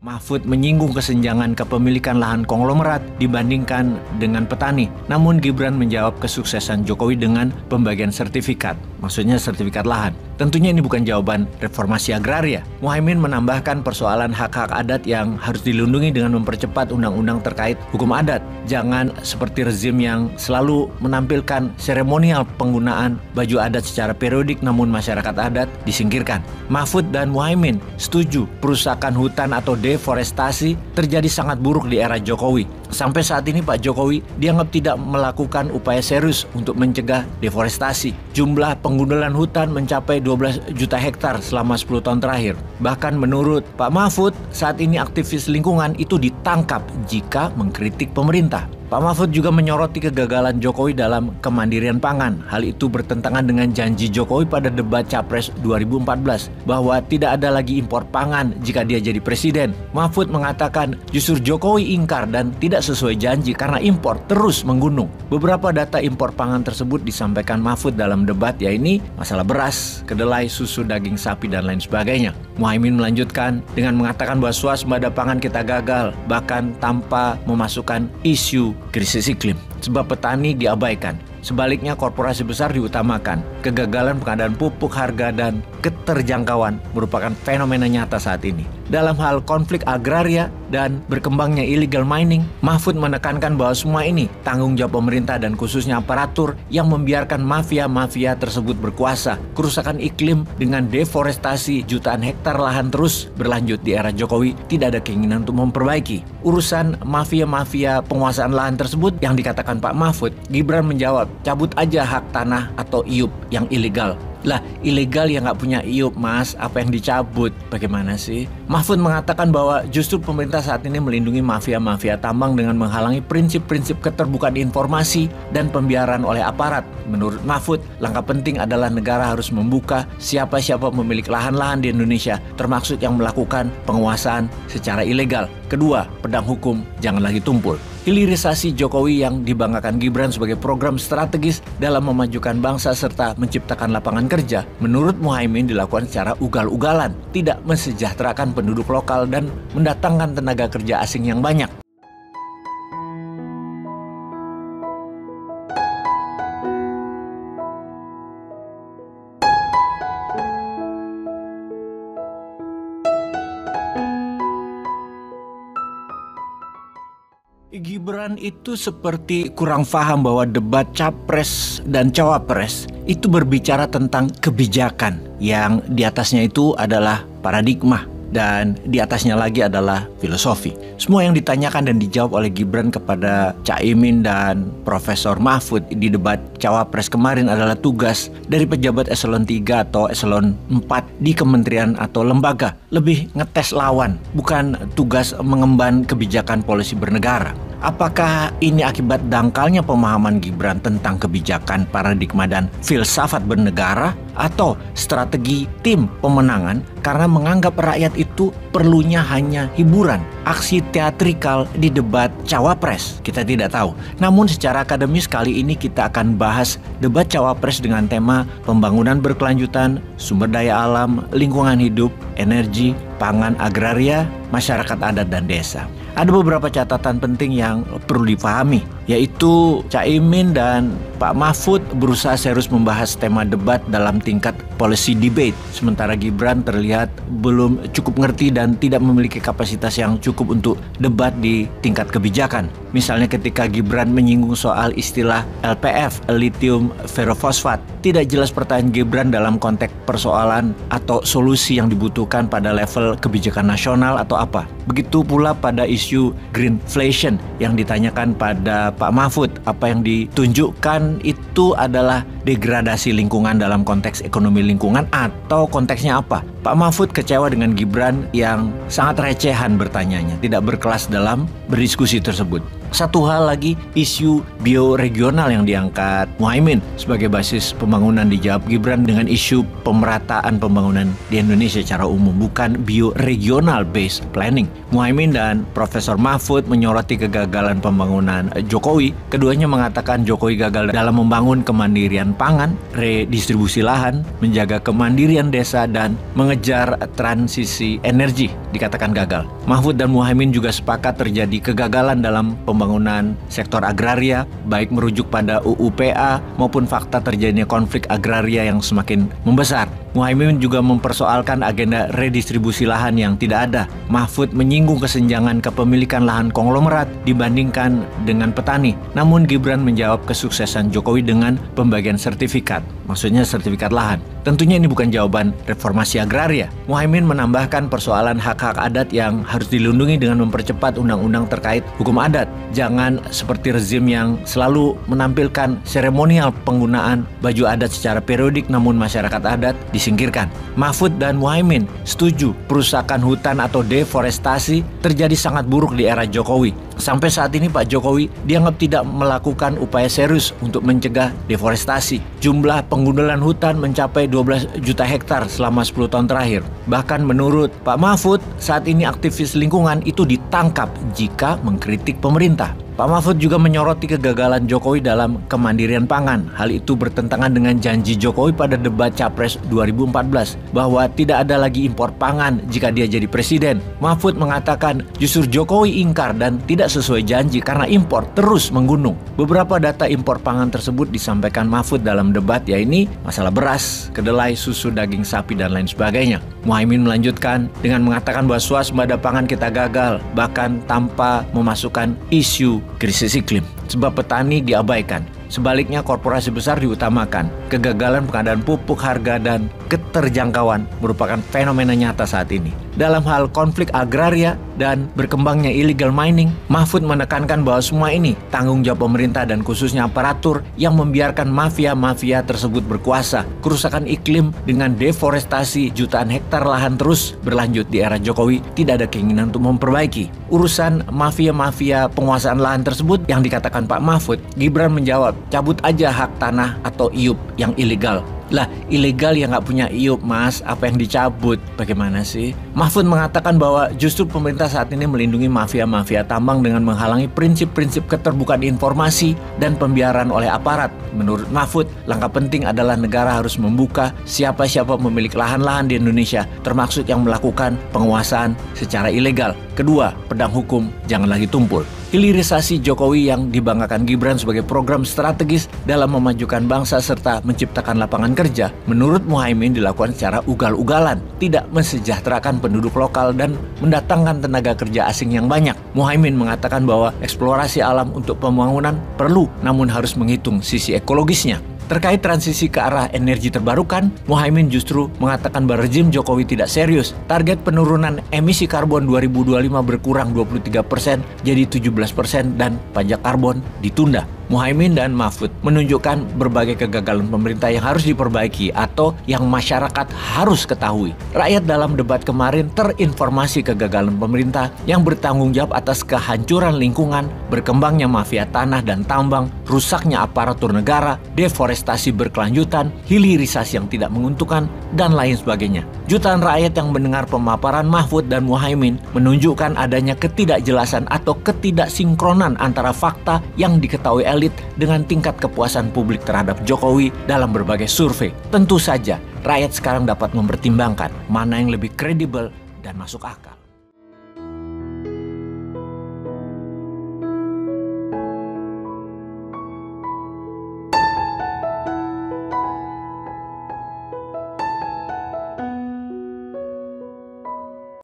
Mahfud menyinggung kesenjangan kepemilikan lahan konglomerat dibandingkan dengan petani. Namun Gibran menjawab kesuksesan Jokowi dengan pembagian sertifikat, maksudnya sertifikat lahan. Tentunya ini bukan jawaban reformasi agraria. Muhaimin menambahkan persoalan hak-hak adat yang harus dilindungi dengan mempercepat undang-undang terkait hukum adat. Jangan seperti rezim yang selalu menampilkan seremonial penggunaan baju adat secara periodik namun masyarakat adat disingkirkan. Mahfud dan Muhaimin setuju perusakan hutan atau deforestasi terjadi sangat buruk di era Jokowi. Sampai saat ini Pak Jokowi dianggap tidak melakukan upaya serius untuk mencegah deforestasi. Jumlah penggundulan hutan mencapai 12 juta hektar selama 10 tahun terakhir. Bahkan menurut Pak Mahfud, saat ini aktivis lingkungan itu ditangkap jika mengkritik pemerintah. Pak Mahfud juga menyoroti kegagalan Jokowi dalam kemandirian pangan. Hal itu bertentangan dengan janji Jokowi pada debat Capres 2014 bahwa tidak ada lagi impor pangan jika dia jadi presiden. Mahfud mengatakan justru Jokowi ingkar dan tidak sesuai janji karena impor terus menggunung. Beberapa data impor pangan tersebut disampaikan Mahfud dalam debat, yaitu masalah beras, kedelai, susu, daging sapi, dan lain sebagainya. Muhaimin melanjutkan dengan mengatakan bahwa swasembada pangan kita gagal, bahkan tanpa memasukkan isu krisis iklim, sebab petani diabaikan. Sebaliknya korporasi besar diutamakan. Kegagalan pengadaan pupuk, harga, dan keterjangkauan merupakan fenomena nyata saat ini. Dalam hal konflik agraria dan berkembangnya illegal mining, Mahfud menekankan bahwa semua ini tanggung jawab pemerintah dan khususnya aparatur yang membiarkan mafia-mafia tersebut berkuasa. Kerusakan iklim dengan deforestasi jutaan hektar lahan terus berlanjut di era Jokowi, tidak ada keinginan untuk memperbaiki. Urusan mafia-mafia penguasaan lahan tersebut yang dikatakan Pak Mahfud, Gibran menjawab, cabut aja hak tanah atau IUP yang ilegal. Lah, ilegal yang nggak punya IUP, Mas. Apa yang dicabut? Bagaimana sih? Mahfud mengatakan bahwa justru pemerintah saat ini melindungi mafia-mafia tambang dengan menghalangi prinsip-prinsip keterbukaan informasi dan pembiaran oleh aparat. Menurut Mahfud, langkah penting adalah negara harus membuka siapa-siapa pemilik lahan-lahan di Indonesia, termasuk yang melakukan penguasaan secara ilegal. Kedua, pedang hukum jangan lagi tumpul. Hilirisasi Jokowi yang dibanggakan Gibran sebagai program strategis dalam memajukan bangsa serta menciptakan lapangan kerja, menurut Muhaimin dilakukan secara ugal-ugalan, tidak mensejahterakan penduduk lokal dan mendatangkan tenaga kerja asing yang banyak. Gibran itu seperti kurang paham bahwa debat Capres dan Cawapres itu berbicara tentang kebijakan, yang di atasnya itu adalah paradigma dan di atasnya lagi adalah filosofi. Semua yang ditanyakan dan dijawab oleh Gibran kepada Caimin dan Profesor Mahfud di debat Cawapres kemarin adalah tugas dari pejabat eselon 3 atau eselon 4 di kementerian atau lembaga. Lebih ngetes lawan, bukan tugas mengemban kebijakan polisi bernegara. Apakah ini akibat dangkalnya pemahaman Gibran tentang kebijakan, paradigma, dan filsafat bernegara? Atau strategi tim pemenangan karena menganggap rakyat itu perlunya hanya hiburan, aksi teatrikal di debat Cawapres? Kita tidak tahu. Namun secara akademis kali ini kita akan bahas debat Cawapres dengan tema pembangunan berkelanjutan, sumber daya alam, lingkungan hidup, energi, pangan, agraria, masyarakat adat, dan desa. Ada beberapa catatan penting yang perlu dipahami, yaitu Caimin dan Pak Mahfud berusaha serius membahas tema debat dalam tingkat policy debate, sementara Gibran terlihat belum cukup ngerti dan tidak memiliki kapasitas yang cukup untuk debat di tingkat kebijakan. Misalnya ketika Gibran menyinggung soal istilah LPF, lithium ferrofosfat, tidak jelas pertanyaan Gibran dalam konteks persoalan atau solusi yang dibutuhkan pada level kebijakan nasional atau apa. Begitu pula pada isu greenflation yang ditanyakan pada Pak Mahfud, apa yang ditunjukkan itu adalah degradasi lingkungan dalam konteks ekonomi lingkungan atau konteksnya apa? Pak Mahfud kecewa dengan Gibran yang sangat recehan bertanyanya, tidak berkelas dalam berdiskusi tersebut. Satu hal lagi, isu bioregional yang diangkat Muhaimin sebagai basis pembangunan dijawab Gibran dengan isu pemerataan pembangunan di Indonesia secara umum, bukan bioregional based planning. Muhaimin dan Profesor Mahfud menyoroti kegagalan pembangunan Jokowi. Keduanya mengatakan Jokowi gagal dalam membangun kemandirian pangan, redistribusi lahan, menjaga kemandirian desa, dan mengejar transisi energi dikatakan gagal. Mahfud dan Muhaimin juga sepakat terjadi kegagalan dalam pembangunan sektor agraria, baik merujuk pada UU PA maupun fakta terjadinya konflik agraria yang semakin membesar. Muhaimin juga mempersoalkan agenda redistribusi lahan yang tidak ada. Mahfud menyinggung kesenjangan kepemilikan lahan konglomerat dibandingkan dengan petani. Namun Gibran menjawab kesuksesan Jokowi dengan pembagian sertifikat, maksudnya sertifikat lahan. Tentunya ini bukan jawaban reformasi agraria. Muhaimin menambahkan persoalan hak-hak adat yang harus dilindungi dengan mempercepat undang-undang terkait hukum adat. Jangan seperti rezim yang selalu menampilkan seremonial penggunaan baju adat secara periodik namun masyarakat adat disingkirkan. Mahfud dan Muhaimin setuju perusakan hutan atau deforestasi terjadi sangat buruk di era Jokowi. Sampai saat ini Pak Jokowi dianggap tidak melakukan upaya serius untuk mencegah deforestasi. Jumlah penggundulan hutan mencapai 12 juta hektar selama 10 tahun terakhir. Bahkan menurut Pak Mahfud, saat ini aktivis lingkungan itu ditangkap jika mengkritik pemerintah. Pak Mahfud juga menyoroti kegagalan Jokowi dalam kemandirian pangan. Hal itu bertentangan dengan janji Jokowi pada debat Capres 2014 bahwa tidak ada lagi impor pangan jika dia jadi presiden. Mahfud mengatakan justru Jokowi ingkar dan tidak sesuai janji karena impor terus menggunung. Beberapa data impor pangan tersebut disampaikan Mahfud dalam debat, yaitu masalah beras, kedelai, susu, daging sapi, dan lain sebagainya. Muhaimin melanjutkan dengan mengatakan bahwa swasembada pangan kita gagal, bahkan tanpa memasukkan isu krisis iklim, sebab petani diabaikan. Sebaliknya korporasi besar diutamakan. Kegagalan pengadaan pupuk, harga, dan keterjangkauan merupakan fenomena nyata saat ini. Dalam hal konflik agraria dan berkembangnya illegal mining, Mahfud menekankan bahwa semua ini tanggung jawab pemerintah dan khususnya aparatur yang membiarkan mafia-mafia tersebut berkuasa. Kerusakan iklim dengan deforestasi jutaan hektar lahan terus berlanjut di era Jokowi, tidak ada keinginan untuk memperbaiki. Urusan mafia-mafia penguasaan lahan tersebut yang dikatakan Pak Mahfud, Gibran menjawab, cabut aja hak tanah atau IUP yang ilegal. Lah, ilegal yang nggak punya IUP, Mas. Apa yang dicabut? Bagaimana sih? Mahfud mengatakan bahwa justru pemerintah saat ini melindungi mafia-mafia tambang dengan menghalangi prinsip-prinsip keterbukaan informasi dan pembiaran oleh aparat. Menurut Mahfud, langkah penting adalah negara harus membuka siapa-siapa pemilik lahan-lahan di Indonesia, termasuk yang melakukan penguasaan secara ilegal. Kedua, pedang hukum jangan lagi tumpul. Hilirisasi Jokowi yang dibanggakan Gibran sebagai program strategis dalam memajukan bangsa serta menciptakan lapangan kerja, menurut Muhaimin dilakukan secara ugal-ugalan, tidak mensejahterakan penduduk lokal dan mendatangkan tenaga kerja asing yang banyak. Muhaimin mengatakan bahwa eksplorasi alam untuk pembangunan perlu, namun harus menghitung sisi ekologisnya. Terkait transisi ke arah energi terbarukan, Muhaimin justru mengatakan bahwa rezim Jokowi tidak serius. Target penurunan emisi karbon 2025 berkurang 23% jadi 17% dan pajak karbon ditunda. Muhaimin dan Mahfud menunjukkan berbagai kegagalan pemerintah yang harus diperbaiki atau yang masyarakat harus ketahui. Rakyat dalam debat kemarin terinformasi kegagalan pemerintah yang bertanggung jawab atas kehancuran lingkungan, berkembangnya mafia tanah dan tambang, rusaknya aparatur negara, deforestasi berkelanjutan, hilirisasi yang tidak menguntungkan, dan lain sebagainya. Jutaan rakyat yang mendengar pemaparan Mahfud dan Muhaimin menunjukkan adanya ketidakjelasan atau ketidaksinkronan antara fakta yang diketahui elit dengan tingkat kepuasan publik terhadap Jokowi dalam berbagai survei. Tentu saja, rakyat sekarang dapat mempertimbangkan mana yang lebih kredibel dan masuk akal.